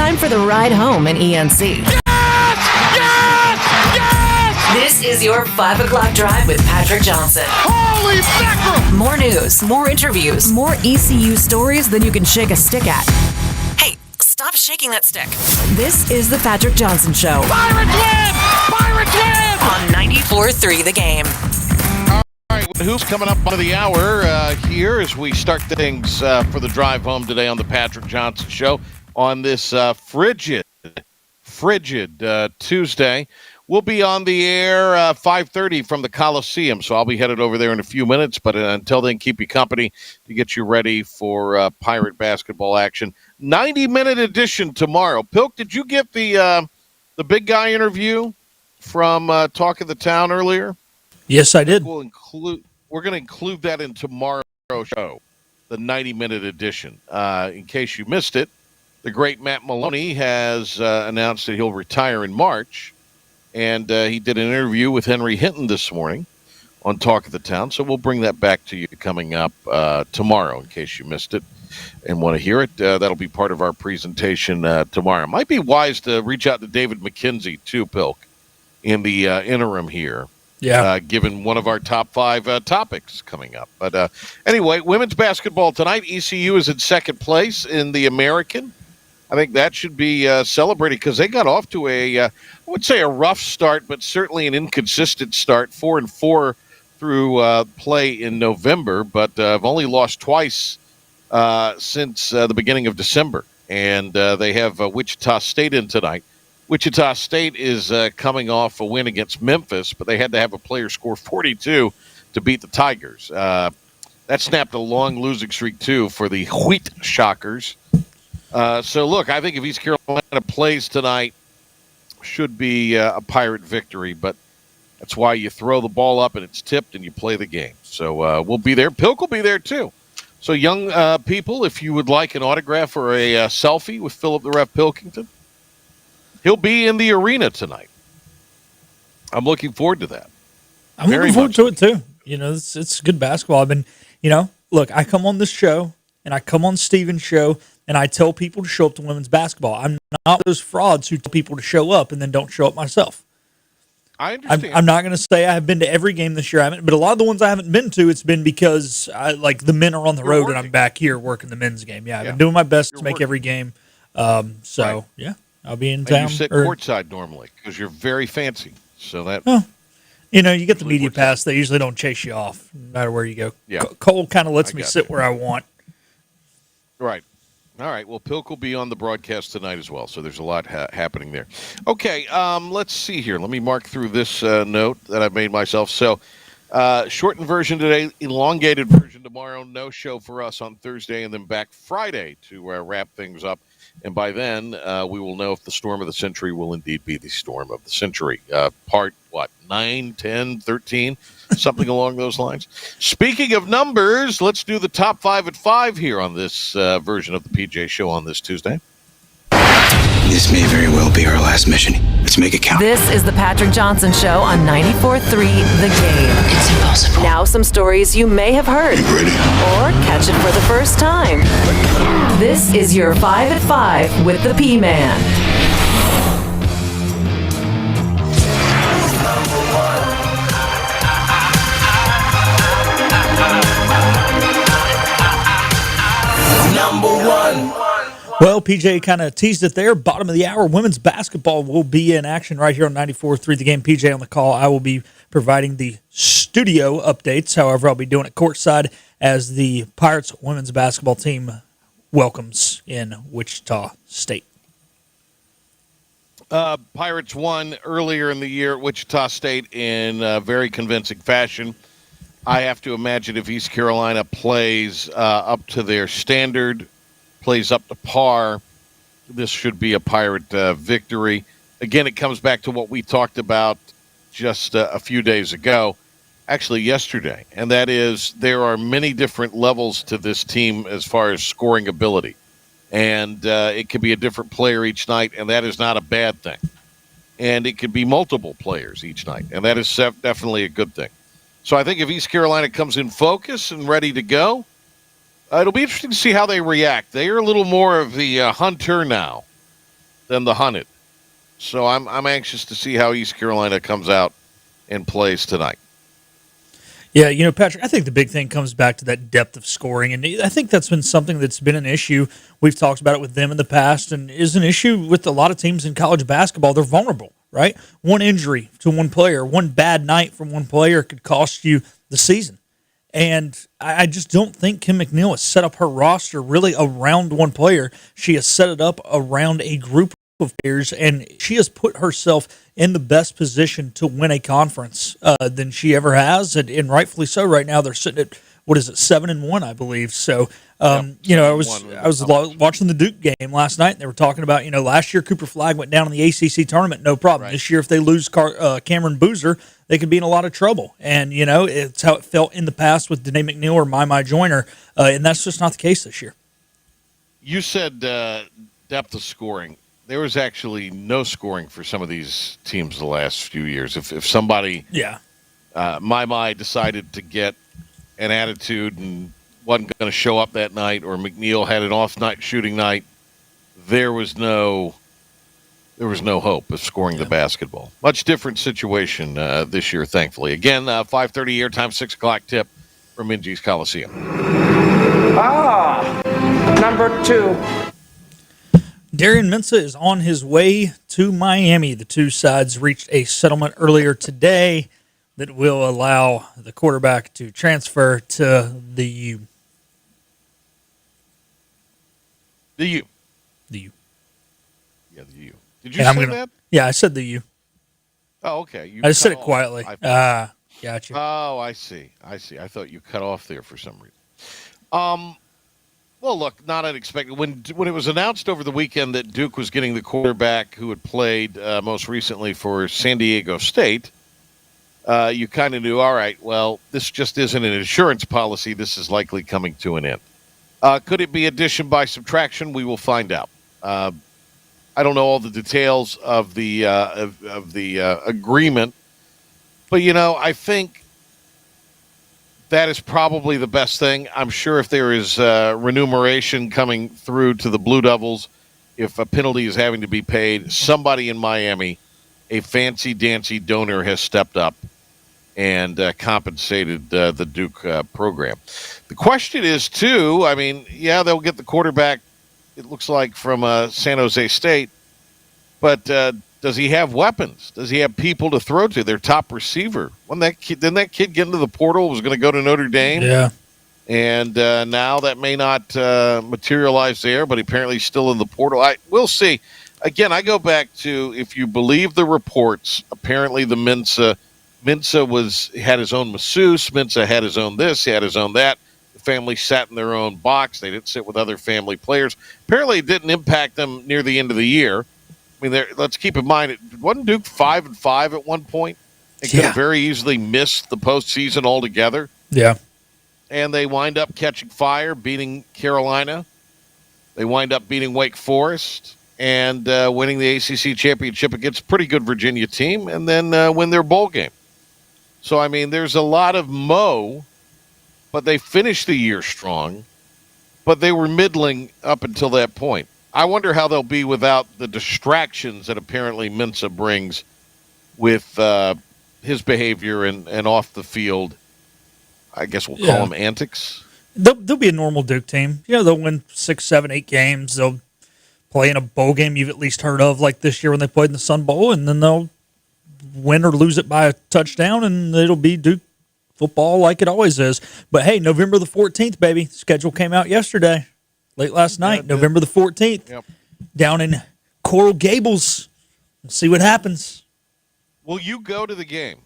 time for the ride home in ENC. Yes! This is your 5 o'clock drive with Patrick Johnson. Holy mackerel! More news, more interviews, more ECU stories than you can shake a stick at. Hey, stop shaking that stick. This is the Patrick Johnson Show. Pirates win! Pirates win! On 94.3 The Game. All right, who's coming up on the hour here as we start things for the drive home today on the Patrick Johnson Show on this frigid Tuesday. We'll be on the air 5:30 from the Coliseum, so I'll be headed over there in a few minutes. But until then, keep you company to get you ready for Pirate basketball action. 90-minute edition tomorrow. Pilk, did you get the big guy interview from Talk of the Town earlier? Yes, I did. We're going to include that in tomorrow's show, the 90-minute edition. In case you missed it, the great Matt Maloney has announced that he'll retire in March, and he did an interview with Henry Hinton this morning on Talk of the Town, so we'll bring that back to you coming up tomorrow in case you missed it and want to hear it. That'll be part of our presentation tomorrow. It might be wise to reach out to David McKenzie, too, Pilk, in the interim here. Yeah. Given one of our top 5 topics coming up. But anyway, women's basketball tonight. ECU is in second place in the American. I think that should be celebrated because they got off to I would say a rough start, but certainly an inconsistent start. 4-4 through play in November, but have only lost twice since the beginning of December. And they have Wichita State in tonight. Wichita State is coming off a win against Memphis, but they had to have a player score 42 to beat the Tigers. That snapped a long losing streak, too, for the Wheat Shockers. So, look, I think if East Carolina plays tonight, should be a Pirate victory, but that's why you throw the ball up and it's tipped and you play the game. So we'll be there. Pilk will be there, too. So, young people, if you would like an autograph or a selfie with Philip the Ref Pilkington, he'll be in the arena tonight. I'm looking forward to that. I'm looking forward to it, too. You know, it's good basketball. I've been, look, I come on this show, and I come on Steven's show, and I tell people to show up to women's basketball. I'm not those frauds who tell people to show up and then don't show up myself. I understand. I'm not going to say I have been to every game this year. I haven't, but a lot of the ones I haven't been to, it's been because the men are on the road and I'm back here working the men's game. Yeah, I've been doing my best to make every game. Yeah, I'll be in town. And you sit courtside normally because you're very fancy. So that. You get the media pass. They usually don't chase you off no matter where you go. Yeah. Cole kind of lets me sit where I want. Right. All right. Well, Pilk will be on the broadcast tonight as well, so there's a lot happening there. Okay, let's see here. Let me mark through this note that I've made myself. So, shortened version today, elongated version tomorrow, no show for us on Thursday, and then back Friday to wrap things up. And by then, we will know if the storm of the century will indeed be the storm of the century. Part, 9, 10, 13, something along those lines. Speaking of numbers, let's do the top 5 at 5 here on this version of the PJ Show on this Tuesday. This may very well be our last mission. Let's make it count. This is the Patrick Johnson Show on 94.3 The Game. It's impossible. Now some stories you may have heard. Ready? Or catch it for the first time. This is your 5 at 5 with the P-Man. Number 1. Well, PJ kind of teased it there. Bottom of the hour, women's basketball will be in action right here on 94.3 The Game. PJ on the call. I will be providing the studio updates. However, I'll be doing it courtside as the Pirates women's basketball team welcomes in Wichita State. Pirates won earlier in the year at Wichita State in very convincing fashion. I have to imagine if East Carolina plays up to their standard, plays up to par, this should be a Pirate victory. Again, it comes back to what we talked about just a few days ago, actually yesterday, and that is there are many different levels to this team as far as scoring ability. And it could be a different player each night, and that is not a bad thing. And it could be multiple players each night, and that is definitely a good thing. So I think if East Carolina comes in focus and ready to go, it'll be interesting to see how they react. They are a little more of the hunter now than the hunted. So I'm anxious to see how East Carolina comes out and plays tonight. Yeah, Patrick, I think the big thing comes back to that depth of scoring. And I think that's been something that's been an issue. We've talked about it with them in the past and is an issue with a lot of teams in college basketball. They're vulnerable, right? One injury to one player, one bad night from one player could cost you the season. And I just don't think Kim McNeil has set up her roster really around one player. She has set it up around a group of players, and she has put herself in the best position to win a conference than she ever has, and rightfully so. Right now, they're sitting at 7-1, I believe. So, I was watching the Duke game last night, and they were talking about last year Cooper Flagg went down in the ACC tournament, no problem. Right. This year, if they lose Cameron Boozer, they could be in a lot of trouble. And it's how it felt in the past with Danae McNeil or My Joyner, and that's just not the case this year. You said depth of scoring. There was actually no scoring for some of these teams the last few years. If somebody, My decided to get an attitude and wasn't going to show up that night, or McNeil had an off night shooting night, there was no hope of scoring the basketball. Much different situation this year, thankfully. Again, 5:30 airtime, 6 o'clock tip from Minji's Coliseum. Number 2. Darian Mensah is on his way to Miami. The two sides reached a settlement earlier today that will allow the quarterback to transfer to the U. The U. The U. Yeah, the U. Did you say that? Yeah, I said the U. Oh, okay. I just said it quietly. Gotcha. Oh, I see. I thought you cut off there for some reason. Well, look, not unexpected. When it was announced over the weekend that Duke was getting the quarterback who had played most recently for San Diego State, you kind of knew, all right, well, this just isn't an insurance policy. This is likely coming to an end. Could it be addition by subtraction? We will find out. I don't know all the details of the agreement, but I think that is probably the best thing. I'm sure if there is remuneration coming through to the Blue Devils, if a penalty is having to be paid, somebody in Miami, a fancy-dancy donor, has stepped up and compensated the Duke program. The question is, too, they'll get the quarterback, it looks like, from San Jose State, but does he have weapons? Does he have people to throw to? Their top receiver. Didn't that kid get into the portal, was going to go to Notre Dame? Yeah. And now that may not materialize there, but apparently still in the portal. We'll see. Again, I go back to, if you believe the reports, apparently the Mensah had his own masseuse. Mensah had his own this. He had his own that. The family sat in their own box. They didn't sit with other family players. Apparently it didn't impact them near the end of the year. Let's keep in mind, wasn't Duke 5-5 at one point? It could have very easily missed the postseason altogether. Yeah. And they wind up catching fire, beating Carolina. They wind up beating Wake Forest and winning the ACC championship against a pretty good Virginia team, and then win their bowl game. So, there's a lot of but they finished the year strong, but they were middling up until that point. I wonder how they'll be without the distractions that apparently Mensah brings with his behavior and off the field. I guess we'll call them antics. They'll be a normal Duke team. They'll win 6, 7, 8 games. They'll play in a bowl game you've at least heard of, like this year when they played in the Sun Bowl, and then they'll win or lose it by a touchdown, and it'll be Duke football like it always is. But, hey, November the 14th, baby. Schedule came out yesterday. Late last night, November the 14th, down in Coral Gables. We'll see what happens. Will you go to the game?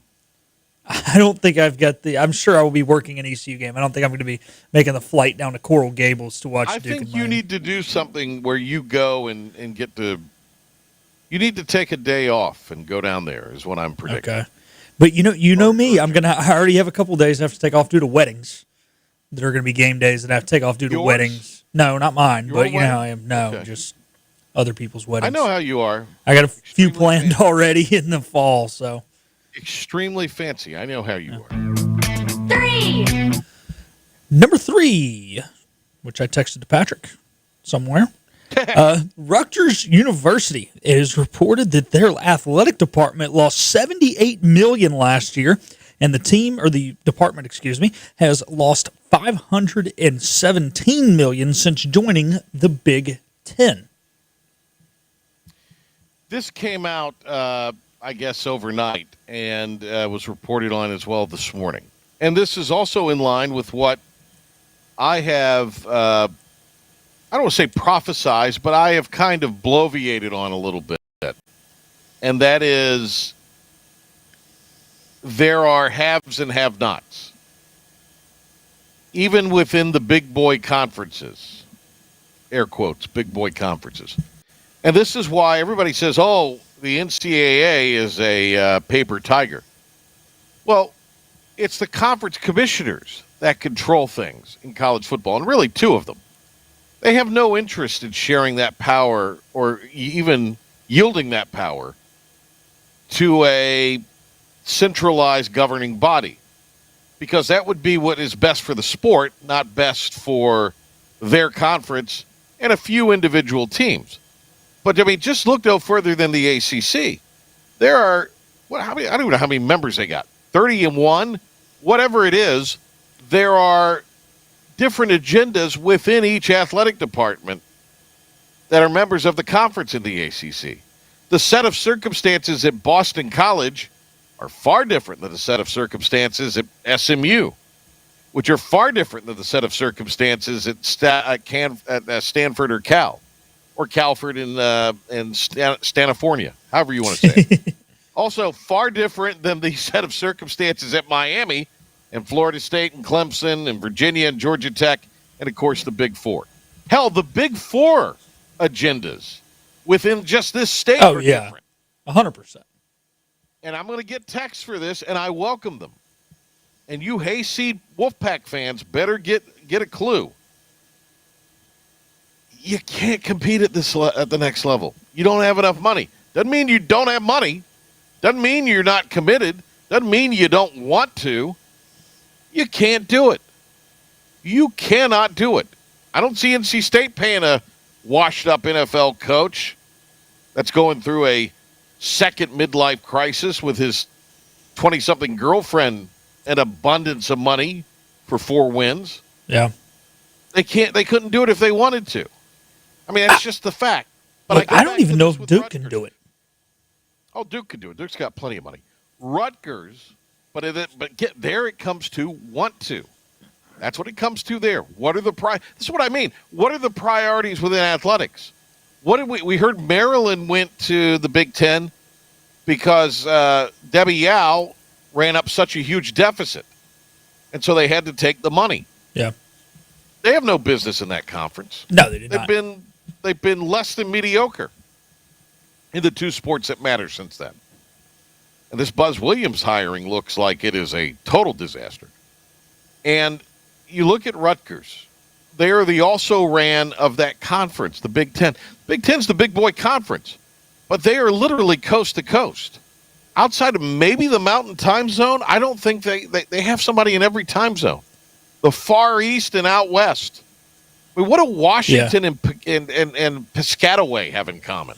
I don't think I'm sure I will be working an ECU game. I don't think I'm going to be making the flight down to Coral Gables to watch Duke. I think you need to do something where you go and get to – you need to take a day off and go down there is what I'm predicting. Okay. But you know me. I already have a couple of days I have to take off due to weddings. There are going to be game days that I have to take off due to weddings. No, not mine, but you know how I am. No, just other people's weddings. I know how you are. I got a few planned already in the fall, so. Extremely fancy. I know how you are. 3. Number 3, which I texted to Patrick somewhere. Rutgers University, it is reported that their athletic department lost $78 million last year, and the department, has lost $517 million since joining the Big Ten. This came out, I guess, overnight and was reported on as well this morning. And this is also in line with what I have, I don't want to say prophesized, but I have kind of bloviated on a little bit. And that is there are haves and have-nots. Even within the big boy conferences, air quotes, big boy conferences. And this is why everybody says, oh, the NCAA is a paper tiger. Well, it's the conference commissioners that control things in college football, and really two of them. They have no interest in sharing that power or even yielding that power to a centralized governing body, because that would be what is best for the sport, not best for their conference and a few individual teams. But, I mean, just look no further than the ACC. There are, how many? I don't even know how many members they got. 30-1, whatever it is, there are different agendas within each athletic department that are members of the conference in the ACC. The set of circumstances at Boston College are far different than the set of circumstances at SMU, which are far different than the set of circumstances at Stanford or Cal, or Calford in Stanifornia, however you want to say it. Also far different than the set of circumstances at Miami and Florida State and Clemson and Virginia and Georgia Tech and, of course, the Big Four. Hell, the Big Four agendas within just this state are different. 100%. And I'm going to get texts for this, and I welcome them. And you hayseed Wolfpack fans better get a clue. You can't compete at the next level. You don't have enough money. Doesn't mean you don't have money. Doesn't mean you're not committed. Doesn't mean you don't want to. You can't do it. You cannot do it. I don't see NC State paying a washed-up NFL coach that's going through a second midlife crisis with his 20-something girlfriend an abundance of money for 4 wins. Yeah. They couldn't do it if they wanted to. I mean, that's just the fact. But look, I don't even know if Duke can do it. Oh, Duke can do it. Duke's got plenty of money. Rutgers, but there it comes to want to. That's what it comes to there. What are the this is what I mean. What are the priorities within athletics? What did we heard Maryland went to the Big Ten because Debbie Yao ran up such a huge deficit, and so they had to take the money. Yeah, they have no business in that conference. No, they did not. They've been less than mediocre in the 2 sports that matter since then. And this Buzz Williams hiring looks like it is a total disaster. And you look at Rutgers. They are the also-ran of that conference, the Big Ten. Big Ten's the big boy conference, but they are literally coast to coast. Outside of maybe the Mountain Time Zone, I don't think they have somebody in every time zone. The Far East and out West. I mean, what do Washington and Piscataway have in common?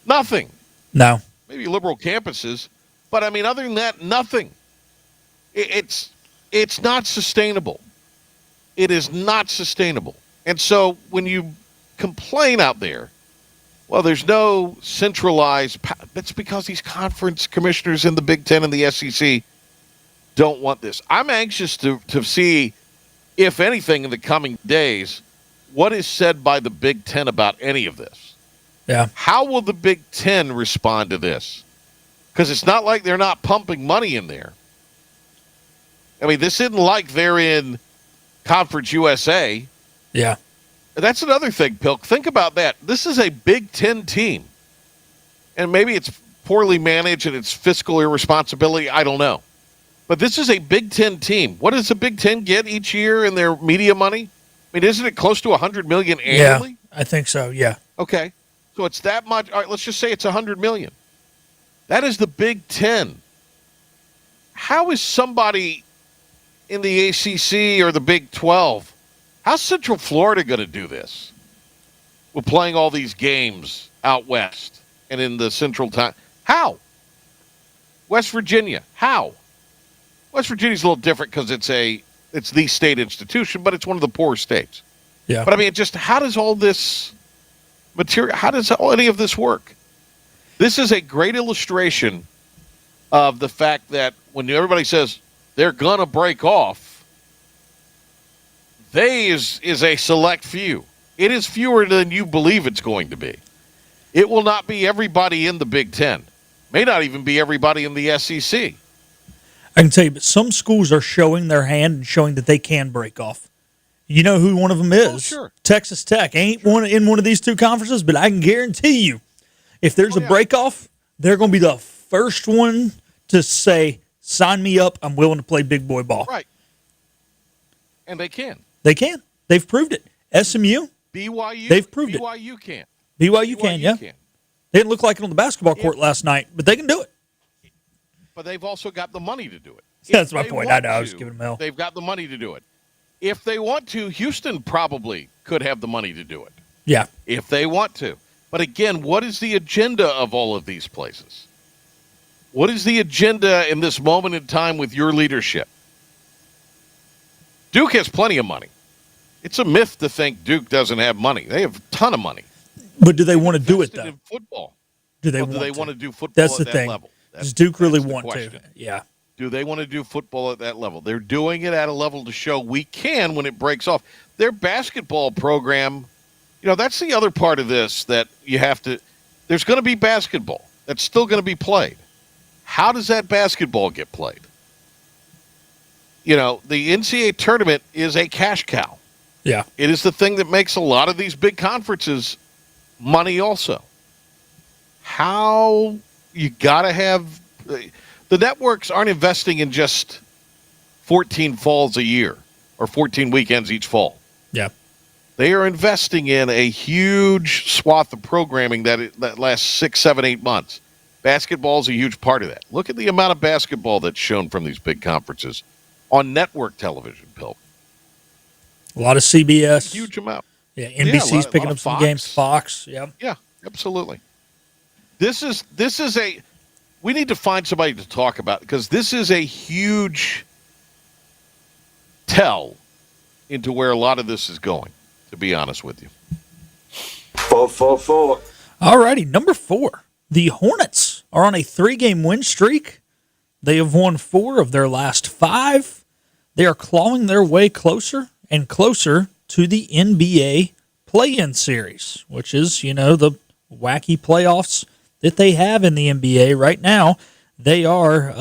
Nothing. No. Maybe liberal campuses, but I mean, other than that, nothing. It's not sustainable. It is not sustainable. And so when you complain out there, well, there's no centralized. That's because these conference commissioners in the Big Ten and the SEC don't want this. I'm anxious to see, if anything, in the coming days, what is said by the Big Ten about any of this. Yeah. How will the Big Ten respond to this? Because it's not like they're not pumping money in there. I mean, this isn't like they're in Conference USA. Yeah. That's another thing, Pilk. Think about that. This is a Big Ten team. And maybe it's poorly managed and it's fiscal irresponsibility. I don't know. But this is a Big Ten team. What does the Big Ten get each year in their media money? I mean, isn't it close to $100 million annually? Yeah, I think so, yeah. Okay. So it's that much. All right, let's just say it's $100 million. That is the Big Ten. How is somebody in the ACC or the Big 12, how's Central Florida going to do this? with playing all these games out west and in the central time. How? West Virginia. How? West Virginia's a little different because it's the state institution, but it's one of the poor states. Yeah. But I mean, how does all this material, how does any of this work? This is a great illustration of the fact that when everybody says they're going to break off, they is a select few. It is fewer than you believe it's going to be. It will not be everybody in the Big Ten. May not even be everybody in the SEC. I can tell you, but some schools are showing their hand and showing that they can break off. You know who one of them is? Oh, sure. Texas Tech. Ain't one in one of these two conferences, but I can guarantee you, if there's a break off, they're going to be the first one to say, sign me up, I'm willing to play big boy ball. Right. And they can. They can. They've proved it. SMU, BYU, they've proved BYU can. BYU can, yeah. Can. They didn't look like it on the basketball court last night, but they can do it. But they've also got the money to do it. That's my point. I know. I was giving them hell. They've got the money to do it. If they want to, Houston probably could have the money to do it. Yeah. If they want to. But again, what is the agenda of all of these places? What is the agenda in this moment in time with your leadership? Duke has plenty of money. It's a myth to think Duke doesn't have money. They have a ton of money. But do they want to do it, though? In football. Do they want to do football That's at the that thing. level? Does Duke really that's the want to? question. Yeah. Do they want to do football at that level? They're doing it at a level to show we can when it breaks off. Their basketball program, that's the other part of this that you have to – there's going to be basketball that's still going to be played. How does that basketball get played? The NCAA tournament is a cash cow. Yeah. It is the thing that makes a lot of these big conferences money also. How you got to have the networks aren't investing in just 14 falls a year or 14 weekends each fall. Yeah. They are investing in a huge swath of programming that lasts 6, 7, 8 months. Basketball is a huge part of that. Look at the amount of basketball that's shown from these big conferences on network television, Pilk. A lot of CBS. Huge amount. Yeah, NBC's picking up some games. Fox, yeah. Yeah, absolutely. This is we need to find somebody to talk about because this is a huge tell into where a lot of this is going, to be honest with you. 4. All righty, number 4. The Hornets are on a 3-game win streak. They have won 4 of their last 5. They are clawing their way closer and closer to the NBA play-in series, which is, the wacky playoffs that they have in the NBA right now. They are,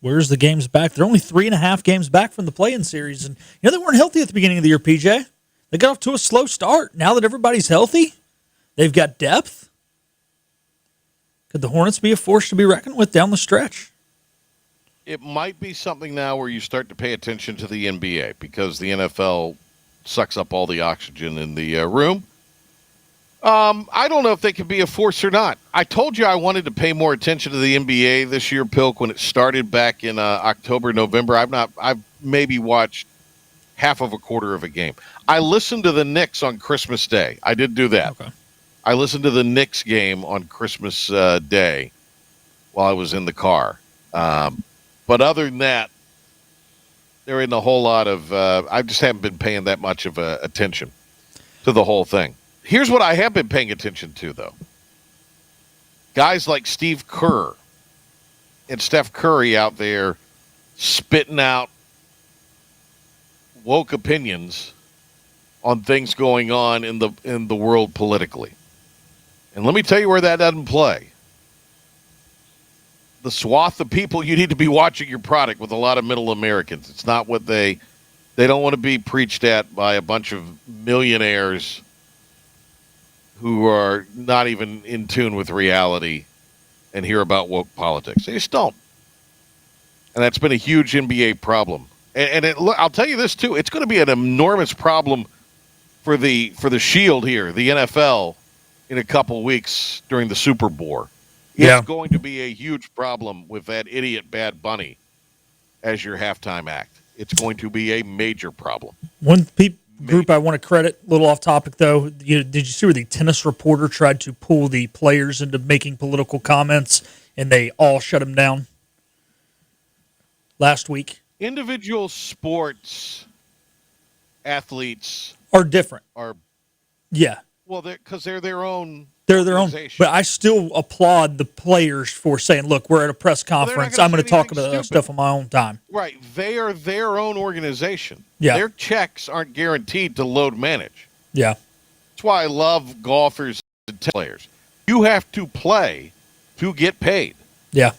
where's the games back? They're only 3.5 games back from the play-in series. And, they weren't healthy at the beginning of the year, PJ. They got off to a slow start. Now that everybody's healthy, they've got depth. Could the Hornets be a force to be reckoned with down the stretch? It might be something now where you start to pay attention to the NBA because the NFL sucks up all the oxygen in the room. I don't know if they can be a force or not. I told you I wanted to pay more attention to the NBA this year, Pilk, when it started back in October, November. I've maybe watched half of a quarter of a game. I listened to the Knicks on Christmas Day. I did do that. Okay. I listened to the Knicks game on Christmas Day while I was in the car. But other than that, there isn't a whole lot of I just haven't been paying that much of attention to the whole thing. Here's what I have been paying attention to, though. Guys like Steve Kerr and Steph Curry out there spitting out woke opinions on things going on in the world politically. And let me tell you where that doesn't play. The swath of people you need to be watching your product with a lot of middle Americans. It's not what they don't want to be preached at by a bunch of millionaires who are not even in tune with reality and hear about woke politics. They just don't. And that's been a huge NBA problem. And I'll tell you this, too. It's going to be an enormous problem for the Shield here, the NFL, in a couple weeks during the Super Bowl. It's going to be a huge problem with that idiot Bad Bunny as your halftime act. It's going to be a major problem. group I want to credit. A little off topic, though. Did you see where the tennis reporter tried to pull the players into making political comments, and they all shut him down last week? Individual sports athletes Are different. are, Yeah. well, because they're their own. They're their own. organization. But I still applaud the players for saying, look, we're at a press they're not conference. gonna I'm going say to talk anything about that stupid. stuff on my own time. Right. They are their own organization. Yeah. Their checks aren't guaranteed to load manage. Yeah. That's why I love golfers and tennis players. You have to play to get paid. Yeah.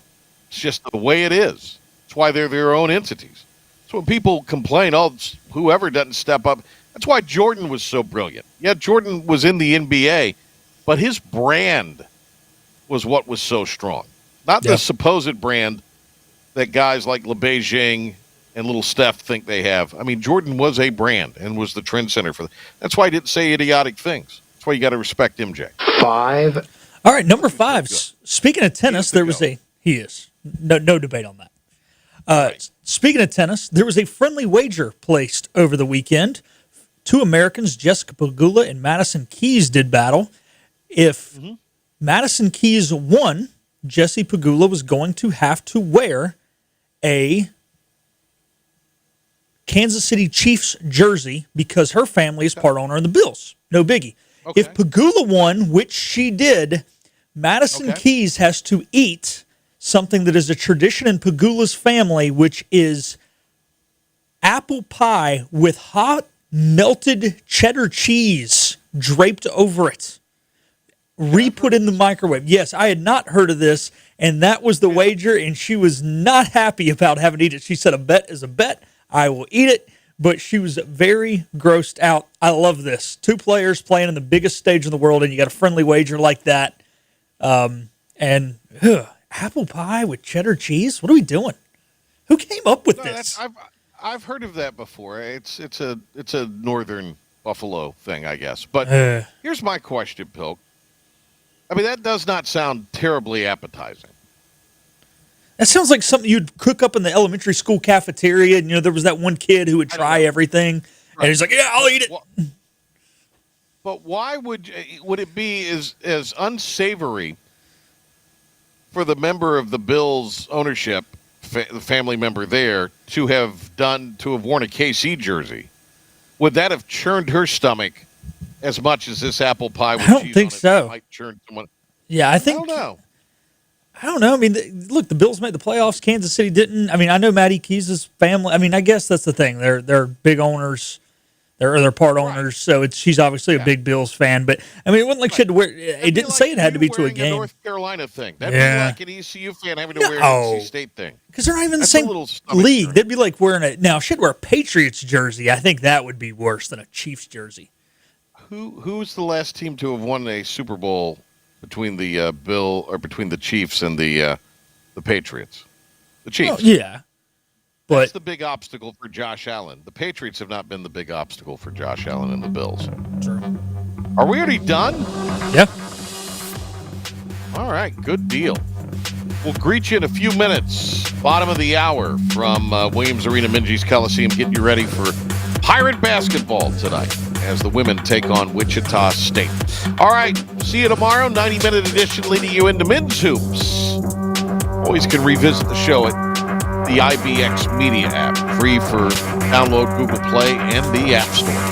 It's just the way it is. That's why they're their own entities. So when people complain, oh, whoever doesn't step up, that's why Jordan was so brilliant. Yeah, Jordan was in the NBA, but his brand was what was so strong. Not the supposed brand that guys like LeBeijing and little Steph think they have. I mean, Jordan was a brand and was the trend center for that. That's why he didn't say idiotic things. That's why you got to respect MJ. 5. All right, number 5. Speaking of tennis, there was he is. No debate on that. Speaking of tennis, there was a friendly wager placed over the weekend. 2 Americans, Jessica Pegula and Madison Keys, did battle. If Madison Keys won, Jessie Pegula was going to have to wear a Kansas City Chiefs jersey because her family is part owner in the Bills. No biggie. Okay. If Pegula won, which she did, Madison Keys has to eat something that is a tradition in Pegula's family, which is apple pie with hot melted cheddar cheese draped over it. Re-put in the microwave. Yes, I had not heard of this, and that was the wager, and she was not happy about having to eat it. She said, a bet is a bet. I will eat it, but she was very grossed out. I love this. 2 players playing in the biggest stage in the world, and you got a friendly wager like that. Apple pie with cheddar cheese? What are we doing? Who came up with this? I've heard of that before. It's a northern Buffalo thing, I guess. But here's my question, Pilk. I mean, that does not sound terribly appetizing. That sounds like something you'd cook up in the elementary school cafeteria. And, there was that one kid who would try everything. Right. And he's like, yeah, I'll eat it. But why would it be as unsavory for the member of the Bills ownership, the family member there, to have worn a KC jersey? Would that have churned her stomach as much as this apple pie with cheese on it? I don't think so. Might churn someone. Yeah, I don't know. I don't know. I mean, look, the Bills made the playoffs. Kansas City didn't. I mean, I know Matty Keys' family. I mean, I guess that's the thing. They're big owners. They're part owners, so she's obviously a big Bills fan. But I mean, it wasn't like she had to wear. It didn't say it had to be to a game. North Carolina thing. That'd be like an ECU fan having to wear an NC State thing. Because they're not even in the same league. They'd be like wearing now. She'd wear a Patriots jersey. I think that would be worse than a Chiefs jersey. Who's the last team to have won a Super Bowl between the between the Chiefs and the Patriots? The Chiefs. Oh, yeah. But that's the big obstacle for Josh Allen. The Patriots have not been the big obstacle for Josh Allen and the Bills. True. Are we already done? Yeah. All right, good deal. We'll greet you in a few minutes. Bottom of the hour from Williams Arena, Minges Coliseum, getting you ready for Pirate basketball tonight as the women take on Wichita State. All right, see you tomorrow. 90-minute edition leading you into men's hoops. Always can revisit the show at the IBX Media app, free for download, Google Play, and the App Store.